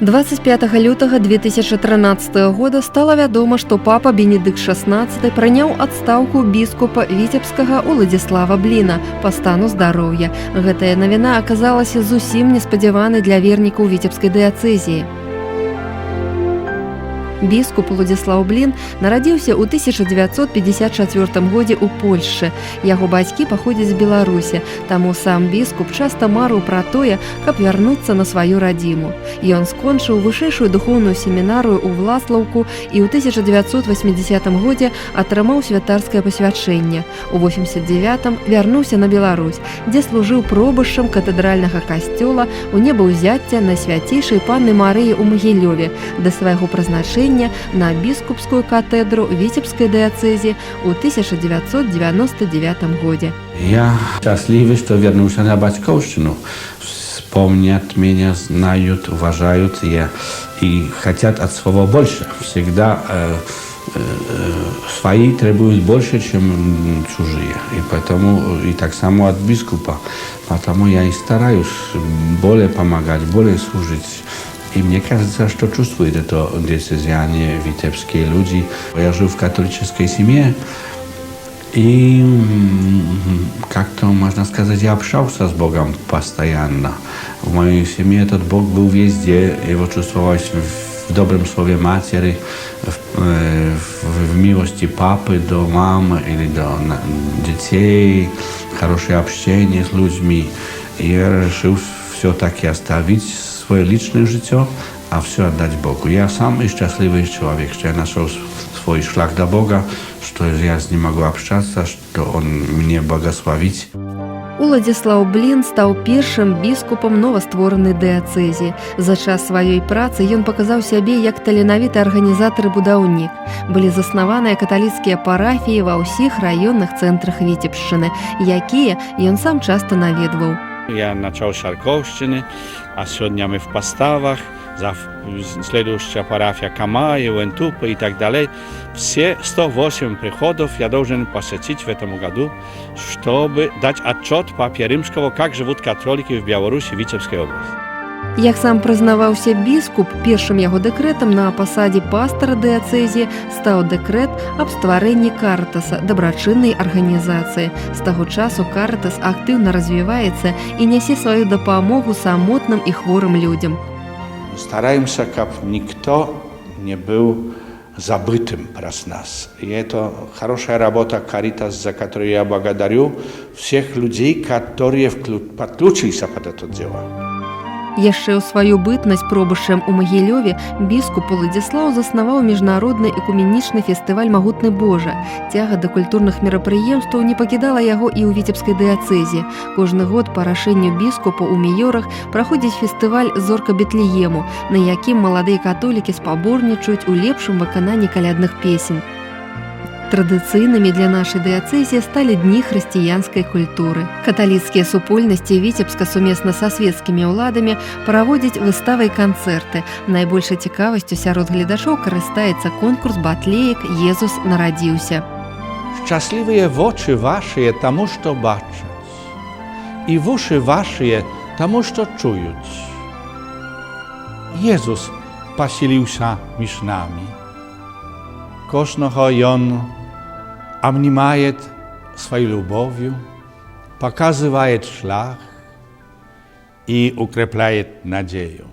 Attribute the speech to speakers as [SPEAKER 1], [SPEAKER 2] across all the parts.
[SPEAKER 1] 25 лютага 2013 года стала вядома, што папа Бенедыкт XVI прыняў адстаўку біскупа віцебскага Уладзіслава Бліна па стану здароўя. Гэтая навіна аказалася зусім неспадзяванай для вернікаў віцебскай дыяцэзіі. Біскуп Уладзіслаў Блін нарадзіўся ў 1954 годзе ў Польшчы. Яго бацькі паходзяць з Беларусі, таму сам біскуп часта марыў пра тое, каб вярнуцца на сваю радзіму. Ён скончыў вышэйшую духоўную семінарыю ў Власлаўку і ў 1980 годзе атрымаў святарскае пасвячэнне. У 89-м вярнуўся на Беларусь, дзе служыў пробышчам катэдральнага касцёла ў небаўзяцця Найсвяцейшай Панны Марыі ў Магілёве да свайго прызначэння на біскупскую катедру Витебской диацезии в 1999 году.
[SPEAKER 2] Я счастлив, что вернулся на батьковщину. Вспомнят меня, знают, уважают и хотят от своего больше. Всегда свои требуют больше, чем чужие. И поэтому и так само от бискупа. Потому я и стараюсь более помогать, более служить. И мне кажется, что чувствуют это диецезиане, витебские люди. Я жил в католической семье, и как-то, можно сказать, я общался с Богом постоянно. В моей семье этот Бог был везде, его чувствовалось в добром слове матери, в милости папы до мамы или до детей, хорошее общение с людьми. И я решил все-таки оставить свое личное житие, а все отдать Богу. Я самый счастливый человек, что я нашел свой шлях до Бога, что я с ним могу общаться, что Он мне благословит.
[SPEAKER 1] Уладзіслаў Блін стаў першым біскупам новастворанай дыяцэзіі. За час сваёй працы ён паказаў сябе як таленавіты арганізатар і будаўнік. Былі заснаваныя каталіцкія парафіі ва ўсіх раённых цэнтрах Віцебшчыны, якія ён сам часта наведваў.
[SPEAKER 3] Я начал Шарковщины, а сегодня мы в Поставах, следующая парафия Камаи, Уэнтупы и так далее. Все 108 приходов я должен посетить в этом году, чтобы дать отчет Папе Римскому, как живут католики в Беларуси, в Витебской области.
[SPEAKER 1] Як сам прызнаваўся біскуп, першым яго дэкрэтам на пасадзе пастара дыяцэзіі стаў дэкрэт аб стварэнні Карытаса, дабрачыннай арганізацыі. З таго часу Карытас актыўна развіваецца і нясе сваю дапамогу самотным і хворым людзям.
[SPEAKER 4] Стараемся, каб никто не был забытым праз нас. И это хорошая работа Каритас, за которую я благодарю всех людей, которые подключились под это дело.
[SPEAKER 1] Яшчэ ў сваю бытнасць пробышчам у Магілёве біскуп Уладзіслаў заснаваў міжнародны экуменічны фестываль «Магутны Божа». Цяга да культурных мерапрыемстваў не пакідала яго і ў віцебскай дыяцэзіі. Кожны год па рашэнню біскупа ў Міёрах праходзіць фестываль «Зорка Бетлеему», на якім маладыя католікі спаборнічаюць у лепшым выкананні калядных песень. Традыцыйнымі для нашай дыяцэзіі сталі дні хрысціянскай культуры. Каталіцкія супольнасці Віцебска сумесна са свецкімі ўладамі праводзяць выставы і канцэрты. Найбольшай цікавасцю сярод гледачоў карыстаецца конкурс батлеек «Езус нарадзіўся».
[SPEAKER 4] Счастливые вочы ваши тому, что бачаць, и вуши ваши тому, что чують. Jezus поселился між нами. Кожного Он обнимает своей любовью, показывает шлях и укрепляет надею.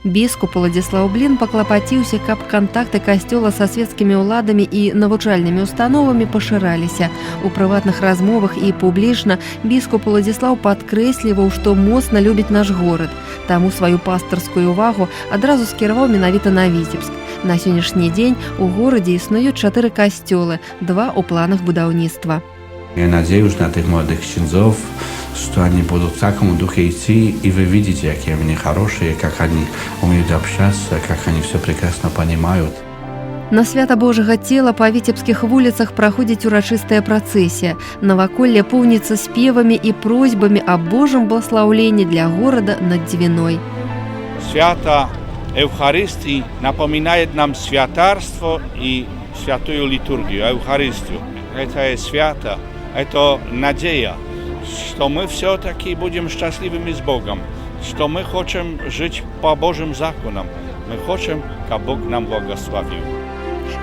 [SPEAKER 1] Біскуп Уладзіслаў Блін паклапаціўся, каб кантакты касцёла са свецкімі ўладамі і навучальнымі установамі пашыраліся. У прыватных размовах і публічна біскуп Уладзіслаў падкрэсліваў, што моцна любіць наш горад. Таму сваю пастырскую увагу адразу скіраваў менавіта на Віцебск. На сённяшні дзень у горадзе існуюць 4 касцёлы, 2 у планах будаўніцтва.
[SPEAKER 2] Я надеюсь на tych молодых księdzów, что они будут в таком духе идти, и вы видите, какие они хорошие, как они умеют общаться, как они все прекрасно понимают.
[SPEAKER 1] На свята Божага цела па віцебскіх вуліцах праходзіць урачыстая працэсія. Наваколле поўніцца спевамі і просьбамі аб Божым благословенні для горада над Двиной.
[SPEAKER 3] Свято Евхаристии напоминает нам святарство и святую литургию, Евхаристию. Это свято, это надея, что мы все-таки будем счастливыми с Богом. что мы хотим жить по Божьим законам. Мы хотим, как Бог нам благословил.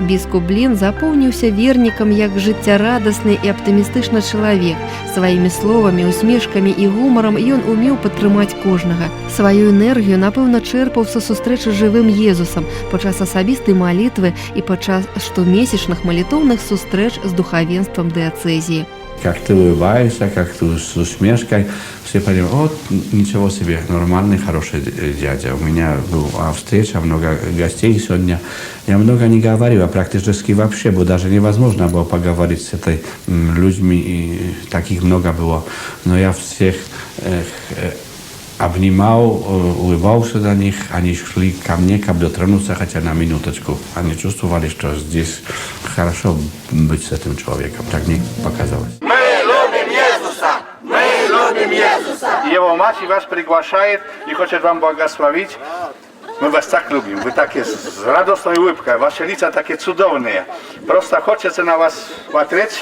[SPEAKER 1] Біскуп Блін запомніўся вернікам як жыццярадасны і аптымістычны чалавек. Сваімі словамі, усмешкамі і гумарам ён умеў падтрымаць кожнага. Сваю энергію, напэўна, чэрпаў са сустрэчы з жывым Езусам падчас асабістай малітвы і падчас штомесячных малітоўных сустрэч з духавенствам дыяцэзіі.
[SPEAKER 2] Как ты улыбаешься, как ты с усмешкой, все понимают, вот ничего себе, нормальный, хороший дядя. У меня была встреча, много гостей сегодня. Я много не говорил, а практически вообще, было даже невозможно было поговорить с этой людьми, и таких много было. Но я всех обнимал, улыбался за них, они шли ко мне, как бы дотронуться хотя на минуточку. Они чувствовали, что здесь хорошо быть с этим человеком. Так мне показалось.
[SPEAKER 4] Мы любим Иисуса! Мы любим Иисуса! Его мать вас приглашает и хочет вам благословить. Мы вас так любим, вы такие с радостной улыбкой, ваши лица такие чудовные. Просто хочется на вас смотреть.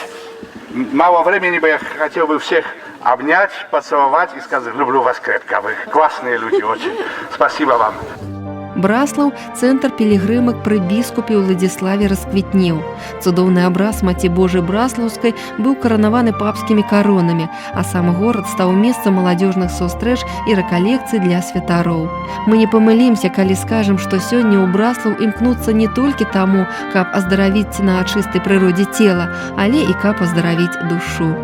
[SPEAKER 4] Мало времени бы я хотел бы всех обнять, поцеловать и сказать, люблю вас крепко, вы классные люди очень. Спасибо вам.
[SPEAKER 1] Браслаў, цэнтр пілігрымак пры біскупе Уладзіславе расквітнеў. Цудоўны абраз Маці Божай Браслаўскай быў каранаваны папскімі каронамі, а сам горад стаў месцам маладзёжных сустрэч і рэкалекцый для святароў. Мы не памылімся, калі скажам, што сёння ў Браслаў імкнуцца не толькі таму, каб аздаравіць на чыстай прыродзе цела, але і каб аздаравіць душу.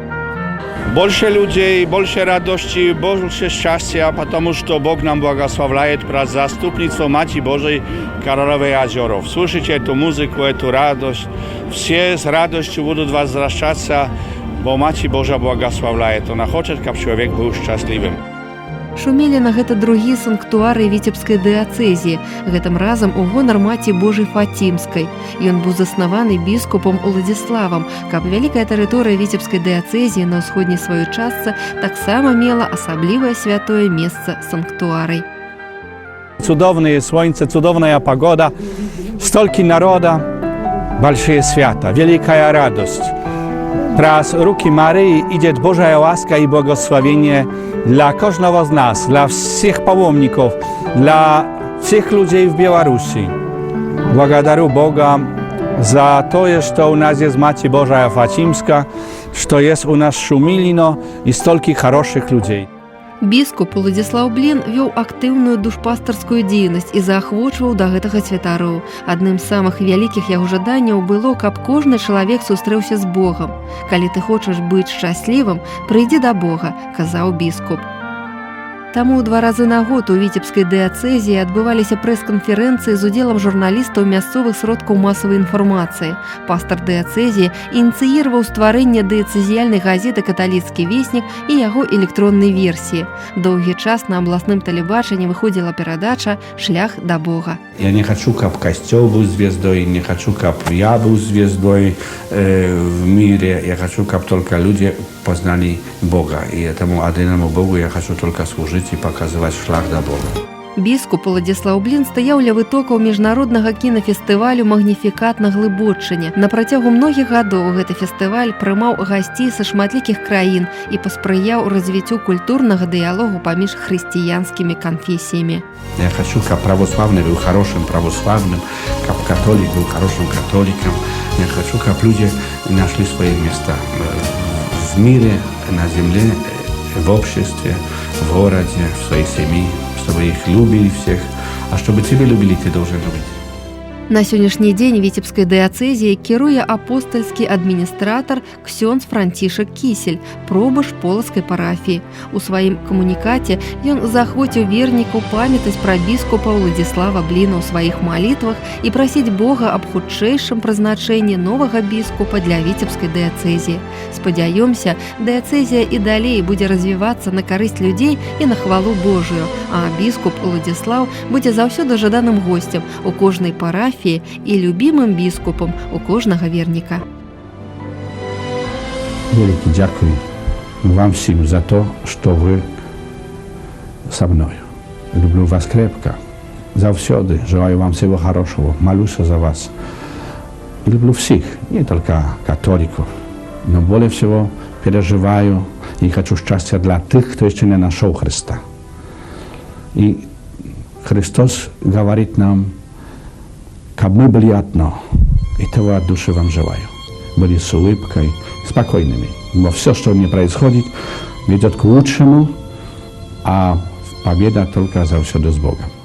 [SPEAKER 3] Больше людей, больше радости, больше счастья, потому что Бог нам благословляет про заступництво Матери Божией Королевы озеров. Слушайте эту музыку, эту радость. Все с радостью будут возвращаться, бо Матерь Божия благословляет. Она хочет, чтобы человек был счастливым.
[SPEAKER 1] Шумелі на гэта другі санктуары віцебскай дыяцэзіі, гэтым разам у гонар Маці Божай Фатімскай. Ён быў заснаваны біскупам Уладзіславам, каб вялікая тэрыторыя віцебскай дыяцэзіі на ўсходняй сваёй частцы таксама мела асаблівае святое месца санктуарай.
[SPEAKER 3] Cudowne słońce, cudowna pogoda, stolki naroda, большие свята, wielka radość. Przez ruki Maryi idzie Boża łaska i błogosławienie dla każdego z nas, dla wszystkich pałomników, dla wszystkich ludzi w Białorusi. Благодарю Boga za to, że u nas jest Macie Boża Fatimska, że jest u nas Szumilino i stolki хороших ludzi.
[SPEAKER 1] Біскуп Уладзіслаў Блін вёў актыўную душпастарскую дзейнасць і заахвочваў да гэтага святароў. Адным з самых вялікіх яго жаданняў было, каб кожны чалавек сустрэўся з Богам. «Калі ты хочаш быць шчаслівым, прыйдзі да Бога», – казаў біскуп. Таму 2 разы на год у віцебскай дыяцэзіі адбываліся прэс-канферэнцыі з удзелам журналістаў мясцовых сродкаў масавай інфармацыі. Пастар дыяцэзіі ініцыіраваў стварэнне дыяцэзіяльнай газеты «Каталіцкі веснік» і яго электроннай версіі. Доўгі час на абласным тэлебачанні выходзіла перадача «Шлях да Бога».
[SPEAKER 2] Я не хочу, каб костел был звездой, не хочу, каб я был звездой в мире. Я хочу, каб только люди познали Бога. И этому одному Богу я хочу только служить и показывать шлях до Бога.
[SPEAKER 1] Біскуп Уладзіслаў Блін стаяў ля вытокаў міжнароднага кінафестывалю «Магніфікат» на Глыбоччыне. На працягу многіх гадоў гэты фестываль прымаў гасцей са шматлікіх краін і паспрыяў развіццю культурнага дыялогу паміж хрысціянскімі канфесіямі.
[SPEAKER 2] Я хочу, каб православный был хорошим православным, каб католик был хорошим католиком. Я хочу, каб люди нашли свои места в мире, на земле, в обществе, в городе, в своей семье. Чтобы их любили всех, а чтобы тебя любили, ты должен любить.
[SPEAKER 1] На сённяшні дзень віцебскай дыяцэзіяй кіруе апостальскі адміністратар ксёндз Францішак Кісель, пробаш полацкай парафіі. У сваім камунікаце ён заахвоціў вернікаў памятаць пра біскупа Уладзіслава Бліна ў сваіх малітвах і прасіць Бога аб хутчэйшым прызначэнні новага біскупа для віцебскай дыяцэзіі. Спадзяёмся, дыяцэзія і далей будзе развівацца на карысць людзей і на хвалу Божую, а біскуп Уладзіслаў будзе заўсёды жаданым госцем у кожнай парафіі і любімым біскупам у кожнага верніка.
[SPEAKER 2] Великий дякую вам всем за то, что вы со мною. Люблю вас крепко, завсёды. Желаю вам всего хорошего. Молюсь за вас. Люблю всех, не только католиков, но более всего переживаю и хочу счастья для тех, кто еще не нашел Христа. И Христос говорит нам, как мы были одно. Этого от души вам желаю. Были с улыбкой, спокойными. Bo все, что не происходит, ведет к лучшему, а победа только завсегда с Богом.